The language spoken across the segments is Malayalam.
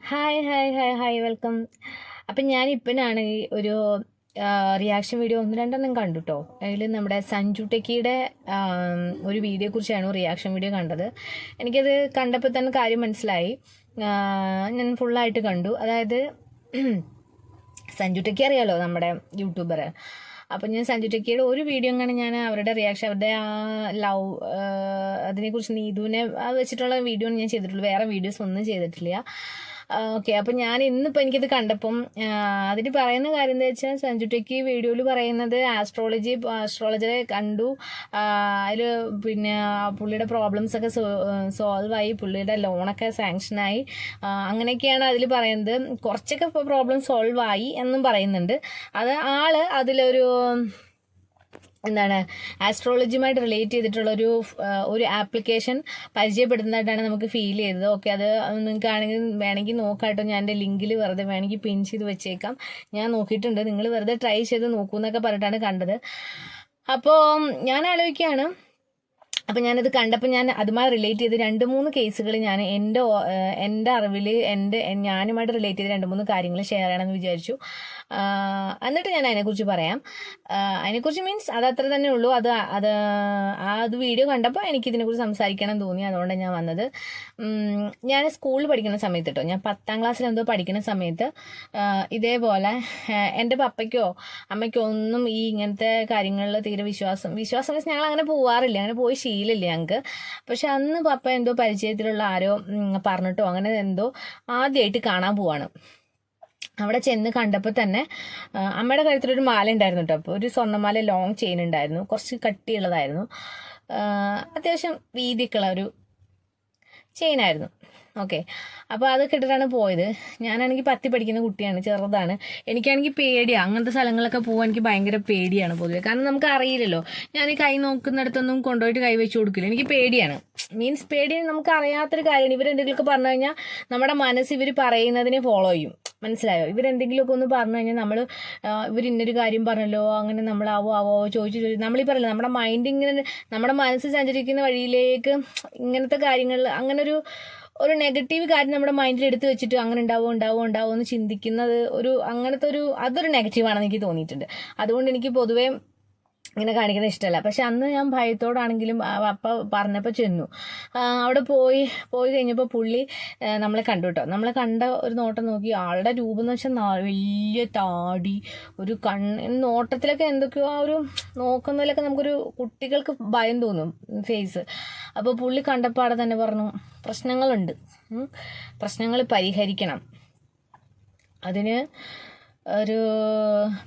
Hi hi hi hi welcome. അപ്പം ഞാനിപ്പനാണ് ഈ ഒരു റിയാക്ഷൻ വീഡിയോ ഒന്ന് രണ്ടെണ്ണം കണ്ടു കേട്ടോ. അതിൽ നമ്മുടെ സഞ്ജു ടെക്കിയുടെ ഒരു വീഡിയോയെ കുറിച്ചാണ് റിയാക്ഷൻ വീഡിയോ കണ്ടത്. എനിക്കത് കണ്ടപ്പോൾ തന്നെ കാര്യം മനസ്സിലായി. ഞാൻ ഫുള്ളായിട്ട് കണ്ടു. അതായത് സഞ്ജു ടെക്കി അറിയാലോ, നമ്മുടെ യൂട്യൂബർ. അപ്പം ഞാൻ സഞ്ജു ടെക്കിയുടെ ഒരു വീഡിയോ കാണാൻ ഞാൻ അവരുടെ റിയാക്ഷൻ, അവരുടെ ആ ലവ് അതിനെക്കുറിച്ച് നീതുവിനെ അത് വെച്ചിട്ടുള്ള വീഡിയോ ഞാൻ ചെയ്തിട്ടുള്ളൂ. വേറെ വീഡിയോസ് ഒന്നും ചെയ്തിട്ടില്ല. ഓക്കെ, അപ്പം ഞാൻ ഇന്നിപ്പോൾ എനിക്കിത് കണ്ടപ്പം അതിന് പറയുന്ന കാര്യം എന്താ വെച്ചാൽ, സഞ്ജു ടെക്കി വീഡിയോയിൽ പറയുന്നത് ആസ്ട്രോളജറെ കണ്ടു. അതിൽ പിന്നെ പുള്ളിയുടെ പ്രോബ്ലംസ് ഒക്കെ സോൾവ് ആയി, പുള്ളിയുടെ ലോണൊക്കെ സാങ്ഷനായി, അങ്ങനെയൊക്കെയാണ് അതിൽ പറയുന്നത്. കുറച്ചൊക്കെ പ്രോബ്ലം സോൾവ് ആയി എന്നും പറയുന്നുണ്ട്. അത് ആള് അതിലൊരു എന്താണ് ആസ്ട്രോളജിയുമായിട്ട് റിലേറ്റ് ചെയ്തിട്ടുള്ള ഒരു ആപ്ലിക്കേഷൻ പരിചയപ്പെടുത്തുന്നതായിട്ടാണ് നമുക്ക് ഫീൽ ചെയ്തത്. ഓക്കെ, അത് നിങ്ങൾക്ക് വേണമെങ്കിൽ നോക്കാട്ടോ. ഞാൻ എൻ്റെ ലിങ്കിൽ വെറുതെ വേണമെങ്കിൽ പിൻ ചെയ്ത് വെച്ചേക്കാം. ഞാൻ നോക്കിയിട്ടുണ്ട്, നിങ്ങൾ വെറുതെ ട്രൈ ചെയ്ത് നോക്കൂ എന്നൊക്കെ പറഞ്ഞിട്ടാണ് കണ്ടത്. അപ്പോൾ ഞാൻ ആലോചിക്കുകയാണ്, അപ്പം ഞാനത് കണ്ടപ്പോൾ ഞാൻ അതുമായി റിലേറ്റ് ചെയ്ത് 2-3 കേസുകൾ ഞാൻ എൻ്റെ അറിവിൽ ഞാനുമായിട്ട് റിലേറ്റ് ചെയ്ത് 2-3 കാര്യങ്ങൾ ഷെയർ ചെയ്യണമെന്ന് വിചാരിച്ചു. എന്നിട്ട് ഞാൻ അതിനെക്കുറിച്ച് പറയാം. അതിനെക്കുറിച്ച് മീൻസ് അത് അത്ര തന്നെ ഉള്ളൂ. അത് വീഡിയോ കണ്ടപ്പോൾ എനിക്കിതിനെക്കുറിച്ച് സംസാരിക്കണം തോന്നി, അതുകൊണ്ടാണ് ഞാൻ വന്നത്. ഞാൻ സ്കൂളിൽ പഠിക്കുന്ന സമയത്ത് കേട്ടോ, ഞാൻ 10ാം ക്ലാസ്സിൽ എന്തോ പഠിക്കുന്ന സമയത്ത് ഇതേപോലെ എൻ്റെ പപ്പയ്ക്കോ അമ്മയ്ക്കോ ഒന്നും ഈ ഇങ്ങനത്തെ കാര്യങ്ങളിൽ തീരെ വിശ്വാസം വെച്ച് ഞങ്ങൾ അങ്ങനെ പോവാറില്ല, അങ്ങനെ പോയി ശീലമില്ല ഞങ്ങൾക്ക്. പക്ഷെ അന്ന് പപ്പ എന്തോ പരിചയത്തിലുള്ള ആരോ പറഞ്ഞിട്ടോ അങ്ങനെ എന്തോ ആദ്യമായിട്ട് കാണാൻ പോവാണ്. അവിടെ ചെന്ന് കണ്ടപ്പോൾ തന്നെ അമ്മയുടെ കഴുത്തിലൊരു മാല ഉണ്ടായിരുന്നു കേട്ടോ. അപ്പോൾ ഒരു സ്വർണ്ണമാല ലോങ് ചെയിൻ ഉണ്ടായിരുന്നു, കുറച്ച് കട്ടിയുള്ളതായിരുന്നു, അത്യാവശ്യം വീതിക്കുള്ള ഒരു ചെയിനായിരുന്നു. ഓക്കെ, അപ്പോൾ അതൊക്കെ ഇട്ടിട്ടാണ് പോയത്. ഞാനാണെങ്കിൽ 10ൽ പഠിക്കുന്ന കുട്ടിയാണ്, ചെറുതാണ്. എനിക്കാണെങ്കിൽ പേടിയാണ്, അങ്ങനത്തെ സ്ഥലങ്ങളൊക്കെ പോകാൻ എനിക്ക് ഭയങ്കര പേടിയാണ് പൊതുവെ. കാരണം നമുക്ക് അറിയില്ലല്ലോ, ഞാൻ ഈ കൈ നോക്കുന്നിടത്തൊന്നും കൊണ്ടുപോയിട്ട് കൈ വെച്ച് കൊടുക്കില്ല. എനിക്ക് പേടിയാണ്, മീൻസ് പേടിയാണ്. നമുക്ക് അറിയാത്തൊരു കാര്യമാണ്. ഇവരെന്തെങ്കിലുമൊക്കെ പറഞ്ഞു കഴിഞ്ഞാൽ നമ്മുടെ മനസ്സ് ഇവർ പറയുന്നതിനെ ഫോളോ ചെയ്യും, മനസ്സിലായോ? ഇവരെന്തെങ്കിലുമൊക്കെ ഒന്ന് പറഞ്ഞു കഴിഞ്ഞാൽ നമ്മൾ ഇവർ ഇന്നൊരു കാര്യം പറഞ്ഞല്ലോ, അങ്ങനെ നമ്മൾ ആവോ ചോദിച്ചു നമ്മളീ പറയില്ല, നമ്മുടെ മൈൻഡ് ഇങ്ങനെ നമ്മുടെ മനസ്സ് സഞ്ചരിക്കുന്ന വഴിയിലേക്ക് ഇങ്ങനത്തെ കാര്യങ്ങൾ, അങ്ങനെ ഒരു നെഗറ്റീവ് കാര്യം നമ്മുടെ മൈൻഡിൽ എടുത്ത് വെച്ചിട്ട് അങ്ങനെ ഉണ്ടാവോ എന്ന് ചിന്തിക്കുന്നത് അതൊരു നെഗറ്റീവാണെന്ന് എനിക്ക് തോന്നിയിട്ടുണ്ട്. അതുകൊണ്ട് എനിക്ക് പൊതുവേ ഇങ്ങനെ കാണിക്കുന്നത് ഇഷ്ടമല്ല. പക്ഷെ അന്ന് ഞാൻ ഭയത്തോടാണെങ്കിലും അപ്പ പറഞ്ഞപ്പോൾ ചെന്നു. അവിടെ പോയി കഴിഞ്ഞപ്പോൾ പുള്ളി നമ്മളെ കണ്ടു കേട്ടോ. നമ്മളെ കണ്ട ഒരു നോട്ടം നോക്കി, ആളുടെ രൂപം എന്ന് വെച്ചാൽ വലിയ താടി, ഒരു നോട്ടത്തിലൊക്കെ എന്തൊക്കെയോ ആ ഒരു നോക്കുന്നതിലൊക്കെ നമുക്കൊരു കുട്ടികൾക്ക് ഭയം തോന്നും ഫേസ്. അപ്പോൾ പുള്ളി കണ്ടപ്പാടെ തന്നെ പറഞ്ഞു, പ്രശ്നങ്ങളുണ്ട്, പ്രശ്നങ്ങൾ പരിഹരിക്കണം, അതിന് ഒരു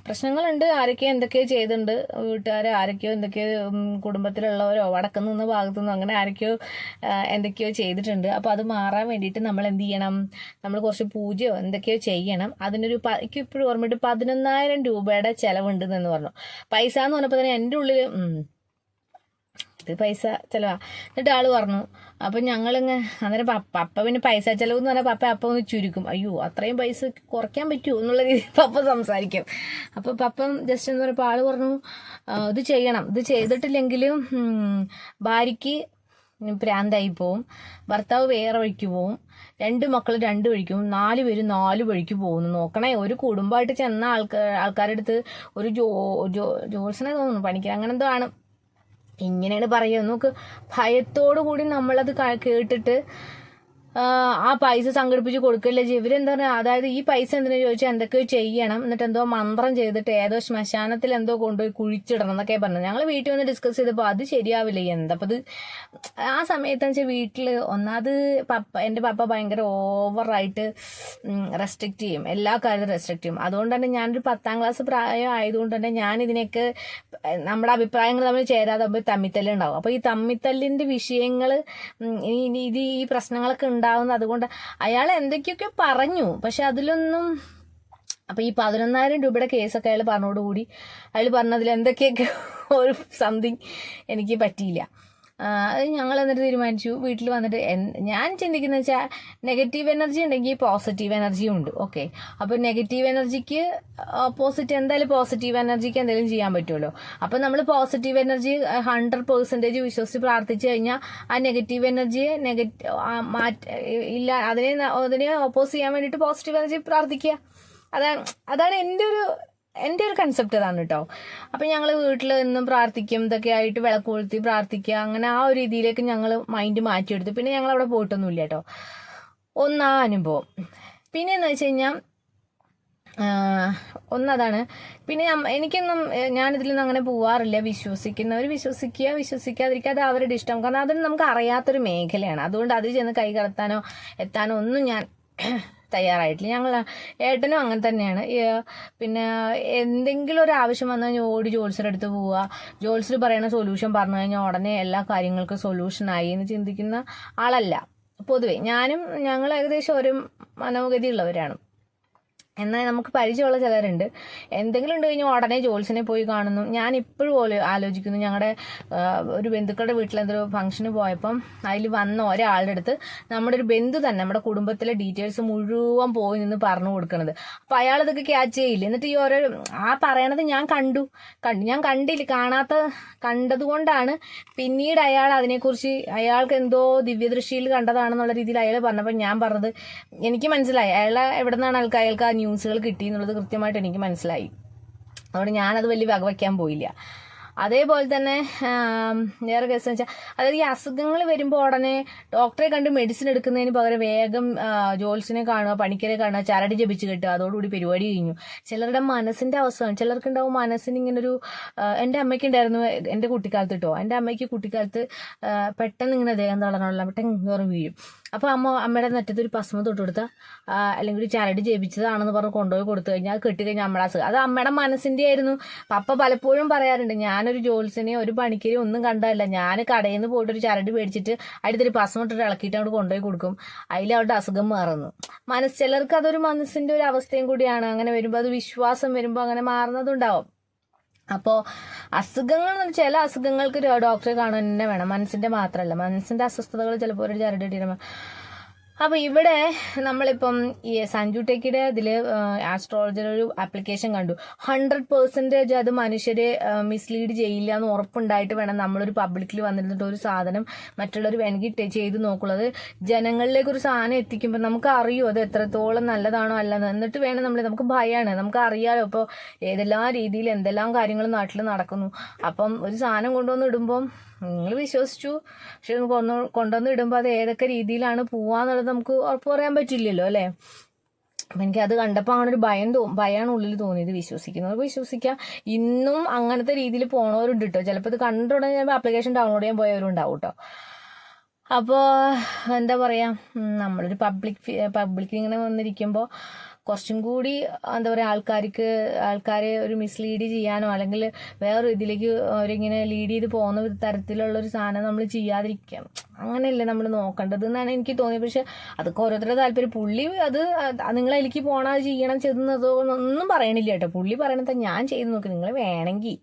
പ്രശ്നങ്ങളുണ്ട്. ആരൊക്കെയോ എന്തൊക്കെയോ ചെയ്തിട്ടുണ്ട്, വീട്ടുകാർ ആരൊക്കെയോ എന്തൊക്കെയോ, കുടുംബത്തിലുള്ളവരോ വടക്ക് നിന്ന് ഭാഗത്തു നിന്നോ അങ്ങനെ ആരൊക്കെയോ എന്തൊക്കെയോ ചെയ്തിട്ടുണ്ട്. അപ്പോൾ അത് മാറാൻ വേണ്ടിയിട്ട് നമ്മൾ എന്ത് ചെയ്യണം, നമ്മൾ കുറച്ച് പൂജയോ എന്തൊക്കെയോ ചെയ്യണം. അതിനൊരു എനിക്ക് ഇപ്പോഴും ഓർമ്മയിട്ട് 11,000 രൂപയുടെ ചിലവുണ്ടെന്ന് പറഞ്ഞു. പൈസ എന്ന് പറഞ്ഞപ്പോൾ തന്നെ എൻ്റെ ഉള്ളിൽ ഇത് പൈസ ചിലവാ. എന്നിട്ട് ആള് പറഞ്ഞു. അപ്പം ഞങ്ങളിങ്ങ് അന്നേരം പപ്പ പിന്നെ പൈസ ചിലവ് എന്ന് പറഞ്ഞാൽ പപ്പ ഒന്ന് ചുരുക്കും, അയ്യോ അത്രയും പൈസ കുറയ്ക്കാൻ പറ്റുമോ എന്നുള്ള രീതിയിൽ പപ്പ സംസാരിക്കും. അപ്പോൾ പപ്പം ജസ്റ്റ് എന്ന് പറഞ്ഞപ്പോൾ ആള് പറഞ്ഞു, ഇത് ചെയ്യണം, ഇത് ചെയ്തിട്ടില്ലെങ്കിലും ഭാര്യയ്ക്ക് പ്രാന്തായി പോവും, ഭർത്താവ് വേറെ വഴിക്ക് പോവും, 2 മക്കൾ 2 വഴിക്കും, 4 പേര് 4 വഴിക്ക് പോകുന്നു. നോക്കണേ, ഒരു കുടുംബമായിട്ട് ചെന്ന ആൾക്കാരുടെ അടുത്ത് ഒരു ജോത്സനെ തോന്നുന്നു, പണിക്കർ അങ്ങനെ എന്തോ ആണ്, ഇങ്ങനെയാണ് പറയുക. നമുക്ക് ഭയത്തോടു കൂടി നമ്മളത് കേട്ടിട്ട് ആ പൈസ സംഘടിപ്പിച്ച് കൊടുക്കില്ല. ഇവരെന്താ പറയുക, അതായത് ഈ പൈസ എന്തിനാ ചോദിച്ചാൽ എന്തൊക്കെയോ ചെയ്യണം, എന്നിട്ട് എന്തോ മന്ത്രം ചെയ്തിട്ട് ഏതോ ശ്മശാനത്തിൽ എന്തോ കൊണ്ടുപോയി കുഴിച്ചിടണം എന്നൊക്കെ പറഞ്ഞു. ഞങ്ങൾ വീട്ടിൽ വന്ന് ഡിസ്കസ് ചെയ്തപ്പോൾ അത് ശരിയാവില്ല. എന്തപ്പോൾ ഇത് ആ സമയത്ത് വെച്ചാൽ വീട്ടിൽ ഒന്നാമത് എൻ്റെ പപ്പ ഭയങ്കര ഓവറായിട്ട് റെസ്ട്രിക്റ്റ് ചെയ്യും, എല്ലാ കാര്യത്തിലും റെസ്ട്രിക്റ്റ് ചെയ്യും. അതുകൊണ്ട് തന്നെ ഞാനൊരു 10ാം ക്ലാസ് പ്രായം ആയതുകൊണ്ട് തന്നെ ഞാനിതിനൊക്കെ നമ്മുടെ അഭിപ്രായങ്ങൾ തമ്മിൽ ചേരാതെ തമ്മിത്തല്ലുണ്ടാവും. അപ്പോൾ ഈ തമ്മിത്തല്ലിൻ്റെ വിഷയങ്ങൾ ഈ പ്രശ്നങ്ങളൊക്കെ ഉണ്ടാവുന്നത് അതുകൊണ്ട്. അയാൾ എന്തൊക്കെയൊക്കെ പറഞ്ഞു, പക്ഷെ അതിലൊന്നും. അപ്പോൾ ഈ 11,000 രൂപയുടെ കേസൊക്കെ അയാൾ പറഞ്ഞോടുകൂടി അയാൾ പറഞ്ഞതിൽ എന്തൊക്കെയൊക്കെ ഒരു സംതിങ് എനിക്ക് പറ്റിയില്ല. അത് ഞങ്ങൾ എന്നിട്ട് തീരുമാനിച്ചു വീട്ടിൽ വന്നിട്ട് ഞാൻ ചിന്തിക്കുന്നത് വെച്ചാൽ നെഗറ്റീവ് എനർജി ഉണ്ടെങ്കിൽ പോസിറ്റീവ് എനർജിയും ഉണ്ട്. ഓക്കെ, അപ്പോൾ നെഗറ്റീവ് എനർജിക്ക് എന്തായാലും പോസിറ്റീവ് എനർജിക്ക് എന്തെങ്കിലും ചെയ്യാൻ പറ്റുമല്ലോ. അപ്പോൾ നമ്മൾ പോസിറ്റീവ് എനർജി 100% വിശ്വസിച്ച് പ്രാർത്ഥിച്ചു കഴിഞ്ഞാൽ ആ നെഗറ്റീവ് എനർജിയെ അതിനെ ഓപ്പോസ് ചെയ്യാൻ വേണ്ടിയിട്ട് പോസിറ്റീവ് എനർജി പ്രാർത്ഥിക്കുക. അതാണ് എൻ്റെ ഒരു കൺസെപ്റ്റ് അതാണ് കേട്ടോ. അപ്പം ഞങ്ങൾ വീട്ടിൽ നിന്നും പ്രാർത്ഥിക്കും, ഇതൊക്കെ ആയിട്ട് വിളക്ക് കൊളുത്തി പ്രാർത്ഥിക്കുക, അങ്ങനെ ആ ഒരു രീതിയിലേക്ക് ഞങ്ങൾ മൈൻഡ് മാറ്റിയെടുത്തു. പിന്നെ ഞങ്ങൾ അവിടെ പോയിട്ടൊന്നുമില്ല കേട്ടോ. ഒന്നാ അനുഭവം. പിന്നെ എന്ന് വെച്ച് കഴിഞ്ഞാൽ ഒന്നതാണ്. പിന്നെ ഞാനിതിൽ നിന്ന് അങ്ങനെ പോവാറില്ല. വിശ്വസിക്കുന്നവർ വിശ്വസിക്കാതിരിക്കുക, അത് അവരുടെ ഇഷ്ടം. കാരണം അതൊന്നും നമുക്ക് അറിയാത്തൊരു മേഖലയാണ്. അതുകൊണ്ട് അതിൽ ചെന്ന് കൈ കടത്താനോ എത്താനോ ഒന്നും ഞാൻ തയ്യാറായിട്ടില്ല. ഞങ്ങൾ ഏട്ടനും അങ്ങനെ തന്നെയാണ്. പിന്നെ എന്തെങ്കിലും ഒരു ആവശ്യം വന്നു കഴിഞ്ഞാൽ ഓടി ജോത്സ്യരുടെ അടുത്ത് പോവുക, ജോത്സ്യർ പറയുന്ന സൊല്യൂഷൻ പറഞ്ഞു കഴിഞ്ഞാൽ ഉടനെ എല്ലാ കാര്യങ്ങൾക്കും സൊല്യൂഷനായി എന്ന് ചിന്തിക്കുന്ന ആളല്ല പൊതുവെ. ഞങ്ങൾ ഏകദേശം ഒരു മനോഗതി ഉള്ളവരാണ്. എന്നാൽ നമുക്ക് പരിചയമുള്ള ചിലരുണ്ട്, എന്തെങ്കിലും ഉണ്ട് കഴിഞ്ഞാൽ ഉടനെ ജോത്സ്യനെ പോയി കാണുന്നു. ഞാൻ ഇപ്പോഴും പോലും ആലോചിക്കുന്നു, ഞങ്ങളുടെ ഒരു ബന്ധുക്കളുടെ വീട്ടിൽ എന്തൊരു ഫംഗ്ഷന് പോയപ്പം അതിൽ വന്ന ഒരാളുടെ അടുത്ത് നമ്മുടെ ഒരു ബന്ധു തന്നെ നമ്മുടെ കുടുംബത്തിലെ ഡീറ്റെയിൽസ് മുഴുവൻ പോയി നിന്ന് പറഞ്ഞു കൊടുക്കണത്. അപ്പം അയാൾ ഇതൊക്കെ ക്യാച്ച് ചെയ്യില്ല. എന്നിട്ട് ഈ ഓരോ പറയണത് ഞാൻ കണ്ടത് കൊണ്ടാണ് പിന്നീട് അയാൾ അതിനെക്കുറിച്ച് അയാൾക്ക് എന്തോ ദിവ്യദൃഷ്ടിയിൽ കണ്ടതാണെന്നുള്ള രീതിയിൽ അയാൾ പറഞ്ഞപ്പോൾ ഞാൻ പറഞ്ഞത് എനിക്ക് മനസ്സിലായി എവിടെ നിന്നാണ് അയാൾക്ക് ആ ന്യൂസുകൾ കിട്ടി എന്നുള്ളത് കൃത്യമായിട്ട് എനിക്ക് മനസ്സിലായി. അതുകൊണ്ട് ഞാനത് വലിയ വകവയ്ക്കാൻ പോയില്ല. അതേപോലെ തന്നെ വേറെ കേസ് വെച്ചാൽ, അതായത് ഈ അസുഖങ്ങൾ വരുമ്പോൾ ഉടനെ ഡോക്ടറെ കണ്ട് മെഡിസിൻ എടുക്കുന്നതിന് പകരം വേഗം ജോത്സ്യനെ കാണുക, പണിക്കരെ കാണുക, ചരട് ജപിച്ച് കെട്ടുക, അതോടുകൂടി പരിപാടി കഴിഞ്ഞു. ചിലരുടെ മനസ്സിന്റെ അവസ്ഥയാണ്. ചിലർക്കുണ്ടാവും മനസ്സിന് ഇങ്ങനൊരു എൻ്റെ അമ്മയ്ക്കുണ്ടായിരുന്നു എൻ്റെ കുട്ടിക്കാലത്ത് കേട്ടോ. എൻ്റെ അമ്മയ്ക്ക് കുട്ടിക്കാലത്ത് പെട്ടെന്ന് ഇങ്ങനെ ദേഹം തളർന്നുള്ള പെട്ടെന്ന് വീഴും. അപ്പോൾ അമ്മയുടെ നെറ്റത്ത് ഒരു ഭസ്മം തൊട്ട് കൊടുത്താൽ അല്ലെങ്കിൽ ഒരു ചരട് ജപിച്ചതാണെന്ന് പറഞ്ഞ് കൊണ്ടുപോയി കൊടുത്തു കഴിഞ്ഞാൽ അത് കെട്ടിക്കഴിഞ്ഞാൽ നമ്മുടെ അസുഖം അത് അമ്മയുടെ മനസ്സിൻ്റെ ആയിരുന്നു. പപ്പ പലപ്പോഴും പറയാറുണ്ട്, ഞാനൊരു ജോത്സ്യനെയോ ഒരു പണിക്കരെയോ ഒന്നും കണ്ടതല്ല, ഞാൻ കടയിൽ നിന്ന് പോയിട്ട് ഒരു ചരട് മേടിച്ചിട്ട് അടുത്തൊരു ഭസ്മം ഇട്ടിട്ട് ഇളക്കിയിട്ട് അങ്ങോട്ട് കൊണ്ടുപോയി കൊടുക്കും, അതിൽ അവരുടെ അസുഖം മാറുന്നു. ചിലർക്ക് അതൊരു മനസ്സിൻ്റെ ഒരു അവസ്ഥയും കൂടിയാണ്. അങ്ങനെ വരുമ്പോൾ അത് വിശ്വാസം വരുമ്പോൾ അങ്ങനെ മാറുന്നതുണ്ടാവും. അപ്പോൾ ചില അസുഖങ്ങൾക്ക് ഡോക്ടറെ കാണാൻ തന്നെ വേണം, മനസ്സിൻ്റെ മാത്രമല്ല. മനസ്സിൻ്റെ അസ്വസ്ഥതകൾ ചിലപ്പോൾ ഒരു ചരട് ഇട്ടിരുമ്പോൾ. അപ്പോൾ ഇവിടെ നമ്മളിപ്പം ഈ സഞ്ജു ടെക്കിയുടെ ഇതിൽ ആസ്ട്രോളജിയുടെ ഒരു ആപ്ലിക്കേഷൻ കണ്ടു. 100% അത് മനുഷ്യരെ മിസ്ലീഡ് ചെയ്യില്ല എന്ന് ഉറപ്പുണ്ടായിട്ട് വേണം നമ്മളൊരു പബ്ലിക്കിൽ വന്നിരുന്നിട്ട് ഒരു സാധനം മറ്റുള്ളവർ വേണമെങ്കിൽ ചെയ്ത് നോക്കുള്ളത്. ജനങ്ങളിലേക്ക് ഒരു സാധനം എത്തിക്കുമ്പോൾ നമുക്ക് അറിയോ അത് എത്രത്തോളം നല്ലതാണോ അല്ലെന്ന്. എന്നിട്ട് വേണം നമുക്ക് ഭയമാണ്, നമുക്ക് അറിയാലോ ഇപ്പോൾ ഏതെല്ലാം രീതിയിൽ എന്തെല്ലാം കാര്യങ്ങൾ നാട്ടിൽ നടക്കുന്നു. അപ്പം ഒരു സാധനം കൊണ്ടുവന്ന് ഇടുമ്പം നിങ്ങൾ വിശ്വസിച്ചു, പക്ഷെ കൊണ്ടുവന്ന് ഇടുമ്പോൾ അത് ഏതൊക്കെ രീതിയിലാണ് പോവാന്നുള്ളത് നമുക്ക് ഉറപ്പ് പറയാൻ പറ്റില്ലല്ലോ അല്ലേ. അപ്പം എനിക്കത് കണ്ടപ്പോൾ അങ്ങനെ ഒരു ഭയമാണ് ഉള്ളിൽ തോന്നിയത്. വിശ്വസിക്കുന്നവർക്ക് വിശ്വസിക്കാം. ഇന്നും അങ്ങനത്തെ രീതിയിൽ പോണവരുണ്ട് കേട്ടോ. ചിലപ്പോൾ ഇത് കണ്ടുടനെ ആപ്ലിക്കേഷൻ ഡൗൺലോഡ് ചെയ്യാൻ പോയവരുണ്ടാവും കേട്ടോ. അപ്പോൾ എന്താ പറയുക, നമ്മളൊരു പബ്ലിക് ഇങ്ങനെ വന്നിരിക്കുമ്പോൾ കുറച്ചും കൂടി എന്താ പറയുക ആൾക്കാരെ ഒരു മിസ്ലീഡ് ചെയ്യാനോ അല്ലെങ്കിൽ വേറൊരു ഇതിലേക്ക് അവരിങ്ങനെ ലീഡ് ചെയ്ത് പോകുന്ന തരത്തിലുള്ളൊരു സാധനം നമ്മൾ ചെയ്യാതിരിക്കാം. അങ്ങനെയല്ലേ നമ്മൾ നോക്കേണ്ടത് എന്നാണ് എനിക്ക് തോന്നിയത്. പക്ഷെ അതൊക്കെ ഓരോരുത്തരുടെ താല്പര്യം. പുള്ളി അത് നിങ്ങളതിലേക്ക് പോകണം, അത് ചെയ്യണം, ചെന്നതോ ഒന്നും പറയണില്ല കേട്ടോ. പുള്ളി പറയണത് ഞാൻ ചെയ്ത് നോക്കി,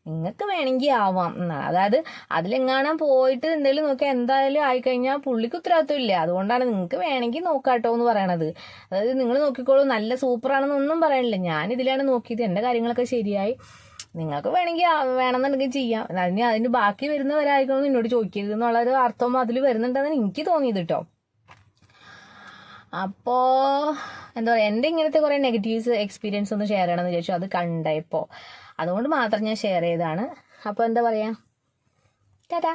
നിങ്ങൾക്ക് വേണമെങ്കിൽ ആവാം എന്നാണ്. അതായത് അതിലെങ്ങാനും പോയിട്ട് എന്തെങ്കിലും നോക്കിയാൽ എന്തായാലും ആയിക്കഴിഞ്ഞാൽ പുള്ളിക്ക് ഉത്തരവാദിത്വം ഇല്ല. അതുകൊണ്ടാണ് നിങ്ങൾക്ക് വേണമെങ്കിൽ നോക്കാട്ടോ എന്ന് പറയണത്. അതായത് നിങ്ങൾ നോക്കിക്കോളൂ, നല്ല സൂപ്പറാണെന്നൊന്നും പറയണില്ല. ഞാൻ ഇതിലാണ് നോക്കിയത്, എൻ്റെ കാര്യങ്ങളൊക്കെ ശരിയായി, നിങ്ങൾക്ക് വേണമെന്നുണ്ടെങ്കിൽ ചെയ്യാം. അതിന് ബാക്കി വരുന്നവരായിരിക്കണം എന്നോട് ചോദിക്കരുത് എന്നുള്ളൊരു അർത്ഥം അതിൽ വരുന്നുണ്ടെന്നാണ് എനിക്ക് തോന്നിയത് കേട്ടോ. അപ്പോൾ എന്താ പറയുക, എൻ്റെ ഇങ്ങനത്തെ കുറേ നെഗറ്റീവ്സ് എക്സ്പീരിയൻസ് ഒന്ന് ഷെയർ ചെയ്യണമെന്ന് വിചാരിച്ചു. അത് കണ്ടപ്പോൾ അതുകൊണ്ട് മാത്രം ഞാൻ ഷെയർ ചെയ്തതാണ്. അപ്പോൾ എന്താ പറയുക, ടാറ്റാ.